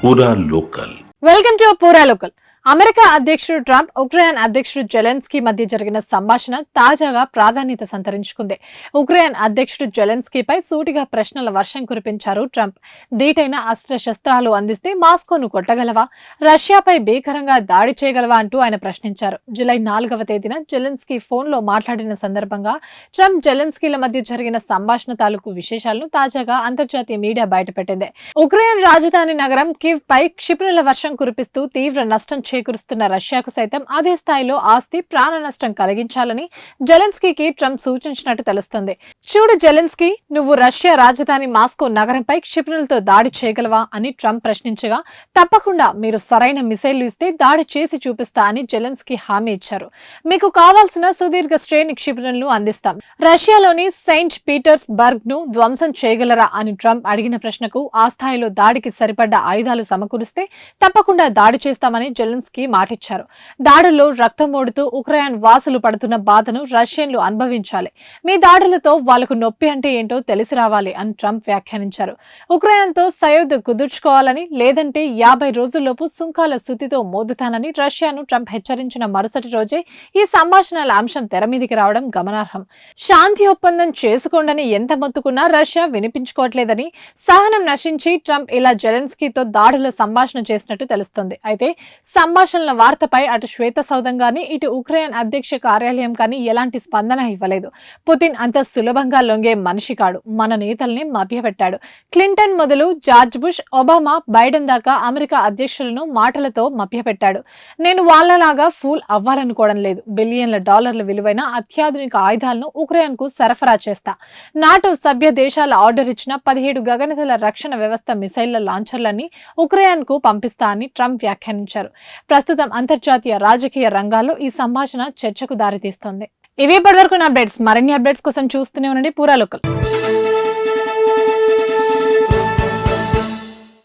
పూరా local. Welcome to పూరా local. America అధ్యక్షుడు ట్రంప్, ఉక్రెయిన్ అధ్యక్షుడు జెలెన్స్కీ మధ్య జరిగిన సంభాషణ తాజాగా ప్రాధాన్యత సంతరించుకుంది. ఉక్రెయిన్ అధ్యక్షుడు జెలెన్స్కీపై సూటిగా ప్రశ్నల వర్షం కురిపించారు ట్రంప్. దీటైన అస్త్రశస్త్రాలు అందిస్తే మాస్కోను కొట్టగలవా, రష్యాపై భీకరంగా దాడి చేయగలవా అంటూ ఆయన ప్రశ్నించారు. జూలై 4వ తేదీన జెలెన్స్కీ ఫోన్లో మాట్లాడిన సందర్భంగా ట్రంప్, జెలెన్స్కీల మధ్య జరిగిన సంభాషణ తాలూకు విశేషాలను తాజాగా అంతర్జాతీయ మీడియా బయటపెట్టింది. ఉక్రెయిన్ రాజధాని నగరం కీవ్ పై క్షిపణుల వర్షం కురిపిస్తూ తీవ్ర నష్టం చేకూరుస్తున్న రష్యాకు సైతం అదే స్థాయిలో ఆస్తి, ప్రాణ నష్టం కలిగించాలని జెలెన్స్కీకి ట్రంప్ సూచించినట్టు తెలుస్తుంది. చూడు జెలెన్స్కీ, నువ్వు రష్యా రాజధాని మాస్కో నగరంపై క్షిపణులతో దాడి చేయగలవా అని ట్రంప్ ప్రశ్నించగా, తప్పకుండా మీరు సరైన మిసైళ్లు ఇస్తే దాడి చేసి చూపిస్తా అని జెలెన్స్కీ హామీ ఇచ్చారు. మీకు కావాల్సిన సుదీర్ఘ శ్రేణి క్షిపణులను అందిస్తాం. రష్యాలోని సెయింట్ పీటర్స్ బర్గ్ ను ధ్వంసం చేయగలరా అని ట్రంప్ అడిగిన ప్రశ్నకు, ఆ స్థాయిలో దాడికి సరిపడ్డ ఆయుధాలు సమకూరిస్తే తప్పకుండా దాడి చేస్తామని జెలెన్స్కీ మాటిచ్చారు. దాడుల్లో రక్తమోడుతూ ఉక్రెయిన్ వాసులు పడుతున్న బాధను రష్యన్లు అనుభవించాలి. మీ దాడులతో వాళ్లకు నొప్పి అంటే ఏంటో తెలిసి రావాలి అని ట్రంప్ వ్యాఖ్యానించారు. ఉక్రెయిన్తో సయోధ్య కుదుర్చుకోవాలని, లేదంటే 50 రోజుల్లోపు సుంకాల స్థితితో మోదుతానని రష్యాను ట్రంప్ హెచ్చరించిన మరుసటి రోజే ఈ సంభాషణల అంశం తెరమీదికి రావడం గమనార్హం. శాంతి ఒప్పందం చేసుకోండని ఎంత మొత్తుకున్నా రష్యా వినిపించుకోవట్లేదని సహనం నశించి ట్రంప్ ఇలా జెలెన్స్కీతో దాడుల సంభాషణ చేసినట్టు తెలుస్తుంది. అయితే సంభాషణల వార్తపై అటు శ్వేత సౌధం గానీ, ఇటు ఉక్రెయిన్ అధ్యక్ష కార్యాలయం కానీ ఎలాంటి స్పందన ఇవ్వలేదు. పుతిన్ అంత సులభంగా లొంగే మనిషి కాడు. మన నేతల్ని మభ్యపెట్టాడు. క్లింటన్ మొదలు జార్జ్ బుష్, ఒబామా, బైడెన్ దాకా అమెరికా అధ్యక్షులను మాటలతో మభ్యపెట్టాడు. నేను వాళ్ళలాగా ఫూల్ అవ్వాలనుకోవడం లేదు. బిలియన్ల డాలర్ల విలువైన అత్యాధునిక ఆయుధాలను ఉక్రెయిన్ కు సరఫరా చేస్తా. నాటో సభ్య దేశాల ఆర్డర్ ఇచ్చిన 17 గగనతల రక్షణ వ్యవస్థ మిసైళ్ల లాంచర్లన్నీ ఉక్రెయిన్ కు పంపిస్తా అని ట్రంప్ వ్యాఖ్యానించారు. ప్రస్తుతం అంతర్జాతీయ రాజకీయ రంగాల్లో ఈ సంభాషణ చర్చకు దారితీస్తోంది. ఇవి ఇప్పటివరకు అప్డేట్స్. మరిన్ని అప్డేట్స్ కోసం చూస్తూనే ఉండండి పూరా లోకల్.